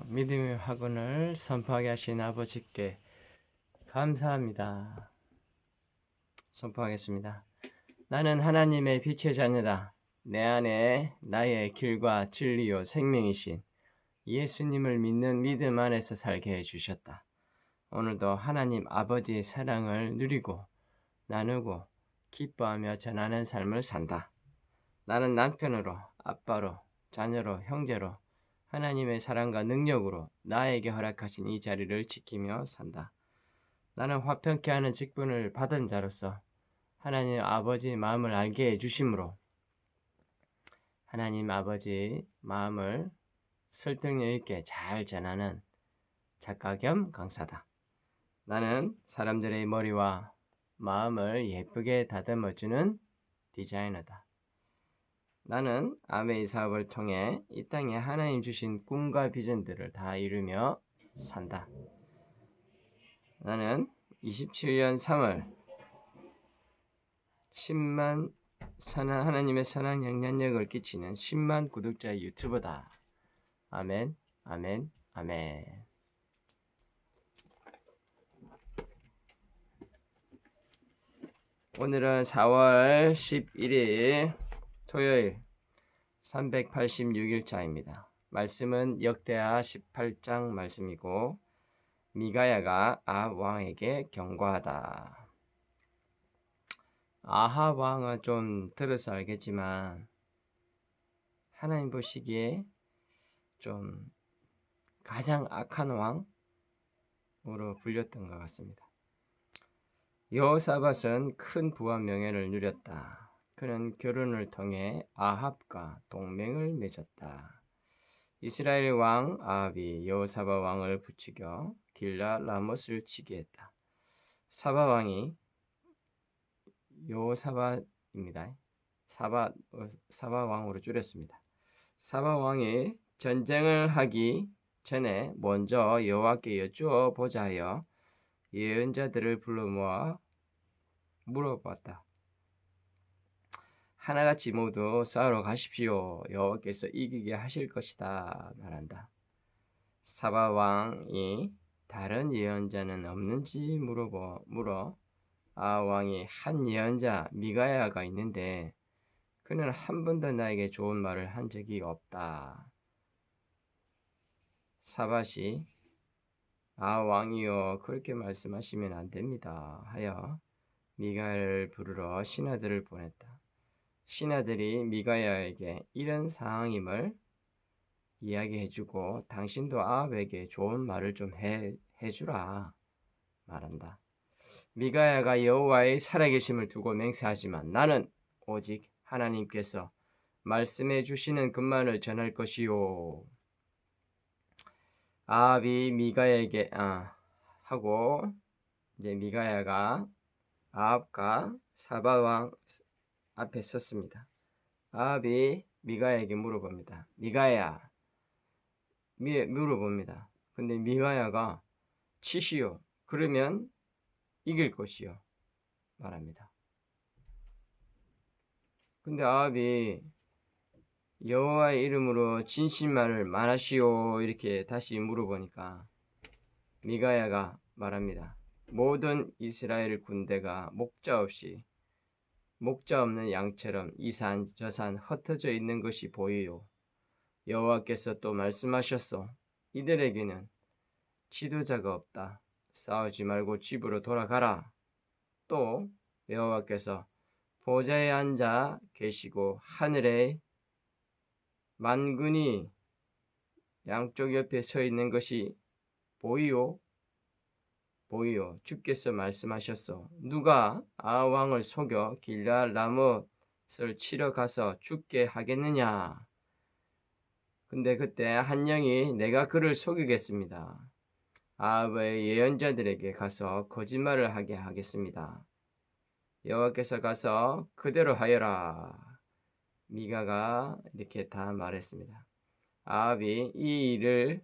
믿음의 학원을 선포하게 하신 아버지께 감사합니다. 선포하겠습니다. 나는 하나님의 빛의 자녀다. 내 안에 나의 길과 진리요 생명이신 예수님을 믿는 믿음 안에서 살게 해주셨다. 오늘도 하나님 아버지의 사랑을 누리고 나누고 기뻐하며 전하는 삶을 산다. 나는 남편으로, 아빠로, 자녀로, 형제로 하나님의 사랑과 능력으로 나에게 허락하신 이 자리를 지키며 산다. 나는 화평케 하는 직분을 받은 자로서 하나님 아버지의 마음을 알게 해주심으로 하나님 아버지의 마음을 설득력 있게 잘 전하는 작가 겸 강사다. 나는 사람들의 머리와 마음을 예쁘게 다듬어주는 디자이너다. 나는 아메이 사업을 통해 이 땅에 하나님 주신 꿈과 비전들을 다 이루며 산다. 나는 27년 3월 10만 하나님의 선한 영향력을 끼치는 10만 구독자의 유튜버다. 아멘, 아멘, 아멘. 오늘은 4월 11일 토요일 386일차입니다. 말씀은 역대하 18장 말씀이고 미가야가 아합 왕에게 경고하다. 아합 왕은 좀 들어서 알겠지만 하나님 보시기에 좀 가장 악한 왕으로 불렸던 것 같습니다. 여호사밧은 큰 부와 명예를 누렸다. 그는 결혼을 통해 아합과 동맹을 맺었다. 이스라엘 왕 아합이 여호사밧 왕을 부추겨 길라 라못을 치게 했다. 사밧 왕이 여호사밧입니다. 사밧 왕으로 줄였습니다. 사밧 왕이 전쟁을 하기 전에 먼저 여호와께 여쭈어 보자 하여 예언자들을 불러 모아 물어봤다. 하나같이 모두 싸우러 가십시오. 여호와께서 이기게 하실 것이다 말한다. 사밧 왕이 다른 예언자는 없는지 물어 아합 왕이 한 예언자 미가야가 있는데 그는 한 번도 나에게 좋은 말을 한 적이 없다. 사밧이 아합 왕이여 그렇게 말씀하시면 안 됩니다 하여 미가야를 부르러 신하들을 보냈다. 신하들이 미가야에게 이런 상황임을 이야기해주고 당신도 아합에게 좋은 말을 좀 해주라 말한다. 미가야가 여호와의 살아계심을 두고 맹세하지만 나는 오직 하나님께서 말씀해 주시는 것만을 전할 것이요. 아합이 미가야에게 하고 이제 미가야가 아합과 사밧 왕 앞에 섰습니다. 아합이 미가야에게 물어봅니다. 미가야 물어봅니다. 근데 미가야가 치시오. 그러면 이길 것이요 말합니다. 근데 아합이 여호와의 이름으로 진실말을 말하시오 이렇게 다시 물어보니까 미가야가 말합니다. 모든 이스라엘 군대가 목자 없는 양처럼 이 산 저 산 흩어져 있는 것이 보이요. 여호와께서 또 말씀하셨소. 이들에게는 지도자가 없다. 싸우지 말고 집으로 돌아가라. 또 여호와께서 보좌에 앉아 계시고 하늘에 만군이 양쪽 옆에 서 있는 것이 보이요. 주께서 말씀하셨소. 누가 아합 왕을 속여 길라 라못을 치러 가서 죽게 하겠느냐. 근데 그때 한 영이 내가 그를 속이겠습니다. 아합의 예언자들에게 가서 거짓말을 하게 하겠습니다. 여호와께서 가서 그대로 하여라. 미가가 이렇게 다 말했습니다. 아합이 이 일을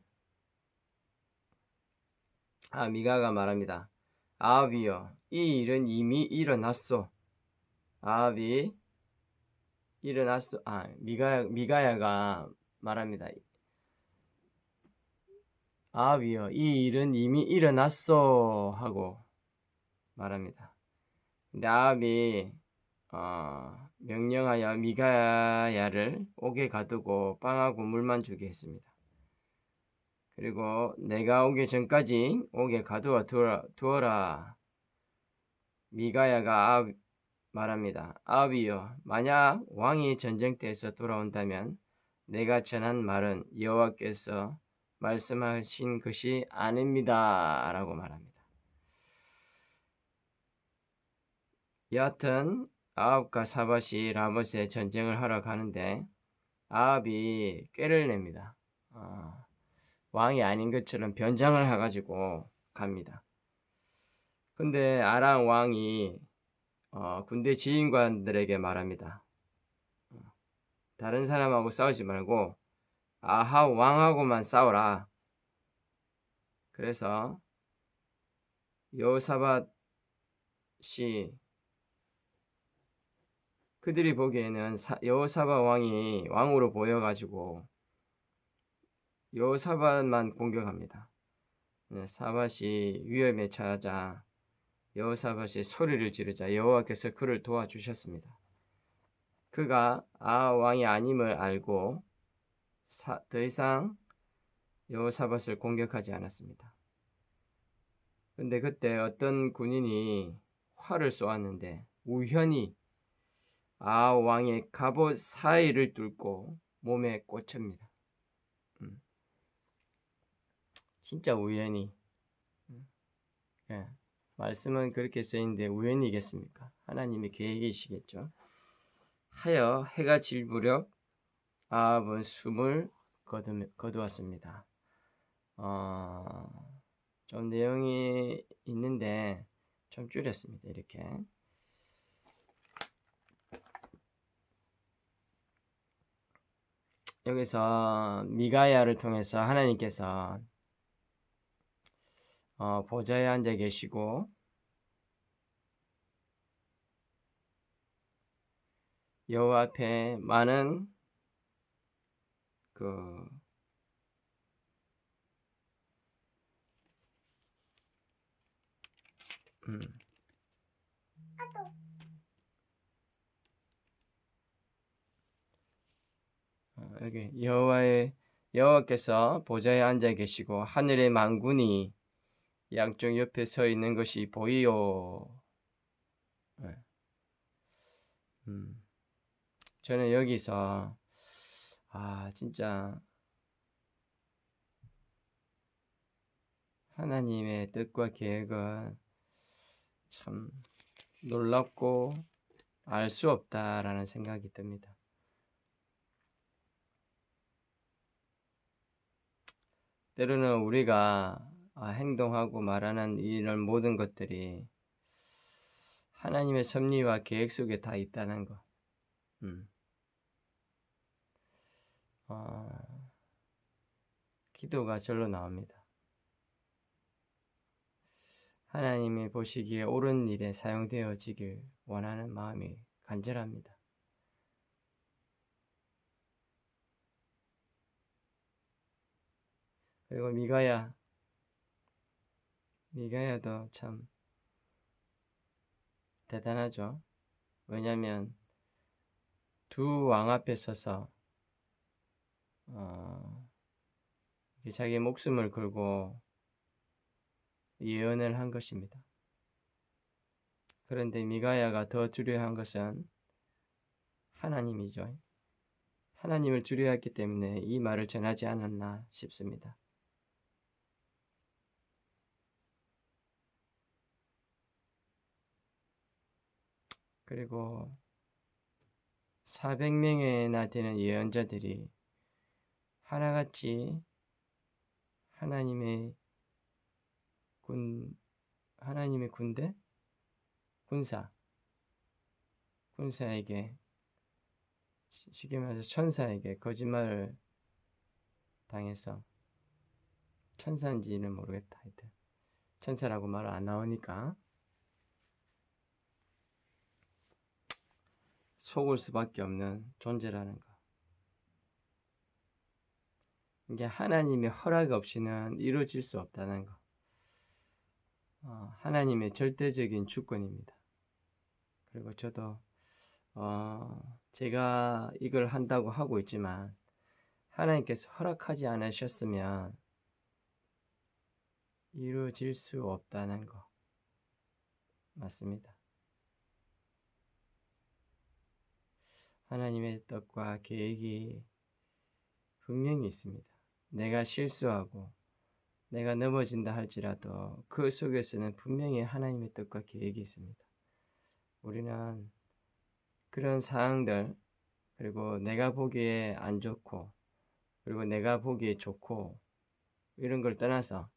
미가가 말합니다. 아합이여 이 일은 이미 일어났소. 아합이 일어났소. 미가야가 말합니다. 아합이여 이 일은 이미 일어났소 하고 말합니다. 근데 아합이 명령하여 미가야를 옥에 가두고 빵하고 물만 주게 했습니다. 그리고 내가 오기 전까지 옥에 가두어 두어라. 미가야가 아합 말합니다. 아합이여 만약 왕이 전쟁터에서 돌아온다면 내가 전한 말은 여호와께서 말씀하신 것이 아닙니다 라고 말합니다. 여하튼 아합과 사밧이 라못에 전쟁을 하러 가는데 아합이 꾀를 냅니다. 왕이 아닌 것처럼 변장을 해가지고 갑니다. 근데 아람 왕이 군대 지휘관들에게 말합니다. 다른 사람하고 싸우지 말고 아합 왕하고만 싸우라. 그래서 여호사밧이 그들이 보기에는 여호사밧 왕이 왕으로 보여가지고 여호사밧만 공격합니다. 사밧이 위험에 처하자 여호사밧이 소리를 지르자 여호와께서 그를 도와주셨습니다. 그가 아합 왕이 아님을 알고 더 이상 여호사밧을 공격하지 않았습니다. 근데 그때 어떤 군인이 활을 쏘았는데 우연히 아합 왕의 갑옷 사이를 뚫고 몸에 꽂힙니다. 진짜 우연히. 예, 말씀은 그렇게 쓰인데 우연이겠습니까? 하나님의 계획이시겠죠. 하여 해가 질 무렵 아합은 숨을 거두었습니다. 좀 내용이 있는데 좀 줄였습니다. 이렇게. 여기서 미가야를 통해서 하나님께서 보좌에 앉아 계시고 여호와 앞에 많은 여기 여호와께서 보좌에 앉아 계시고 하늘의 만군이 양쪽 옆에 서 있는 것이 보이요. 저는 여기서 진짜 하나님의 뜻과 계획은 참 놀랍고 알 수 없다라는 생각이 듭니다. 때로는 우리가 행동하고 말하는 이런 모든 것들이 하나님의 섭리와 계획 속에 다 있다는 것. 기도가 절로 나옵니다. 하나님이 보시기에 옳은 일에 사용되어지길 원하는 마음이 간절합니다. 그리고 미가야도 참 대단하죠. 왜냐하면 두 왕 앞에 서서 자기 목숨을 걸고 예언을 한 것입니다. 그런데 미가야가 더 두려워한 것은 하나님이죠. 하나님을 두려워했기 때문에 이 말을 전하지 않았나 싶습니다. 그리고 400명이나 되는 예언자들이 하나같이 하나님의 군대? 군사에게 쉽게 말해서 천사에게 거짓말을 당해서 천사인지는 모르겠다. 하여튼 천사라고 말 안 나오니까 속을 수밖에 없는 존재라는 거. 이게 하나님의 허락 없이는 이루어질 수 없다는 거. 하나님의 절대적인 주권입니다. 그리고 저도 제가 이걸 한다고 하고 있지만 하나님께서 허락하지 않으셨으면 이루어질 수 없다는 거 맞습니다. 하나님의 뜻과 계획이 분명히 있습니다. 내가 실수하고 내가 넘어진다 할지라도 그 속에서는 분명히 하나님의 뜻과 계획이 있습니다. 우리는 그런 상황들, 그리고 내가 보기에 안 좋고 그리고 내가 보기에 좋고 이런 걸 떠나서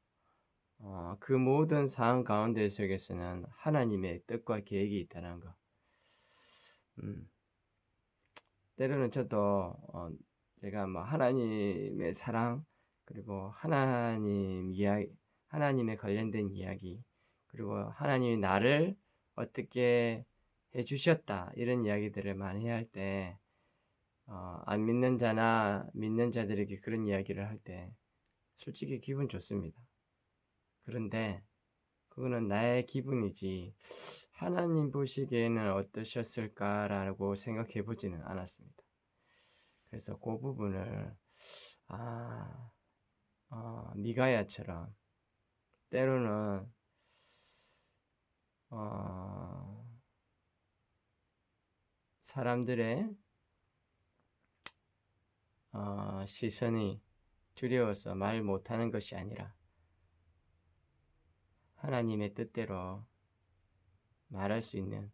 그 모든 상황 가운데 속에서는 하나님의 뜻과 계획이 있다는 거. 때로는 저도 제가 뭐 하나님의 사랑, 그리고 하나님 이야기, 하나님에 관련된 이야기, 그리고 하나님이 나를 어떻게 해주셨다 이런 이야기들을 많이 할 때, 안 믿는 자나 믿는 자들에게 그런 이야기를 할 때 솔직히 기분 좋습니다. 그런데 그거는 나의 기분이지 하나님 보시기에는 어떠셨을까라고 생각해 보지는 않았습니다. 그래서 그 부분을 미가야처럼 때로는 사람들의 시선이 두려워서 말 못하는 것이 아니라 하나님의 뜻대로 말할 수 있는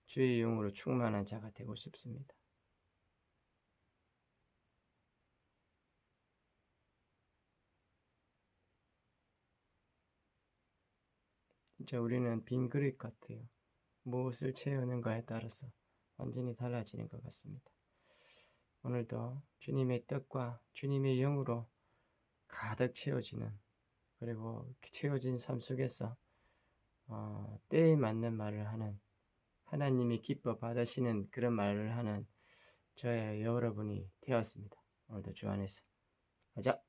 주의 영으로 충만한 자가 되고 싶습니다. 진짜 우리는 빈 그릇 같아요. 무엇을 채우는가에 따라서 완전히 달라지는 것 같습니다. 오늘도 주님의 뜻과 주님의 영으로 가득 채워지는, 그리고 채워진 삶 속에서 때에 맞는 말을 하는, 하나님이 기뻐 받으시는 그런 말을 하는 저의 여러분이 되었습니다. 오늘도 주 안에서 가자.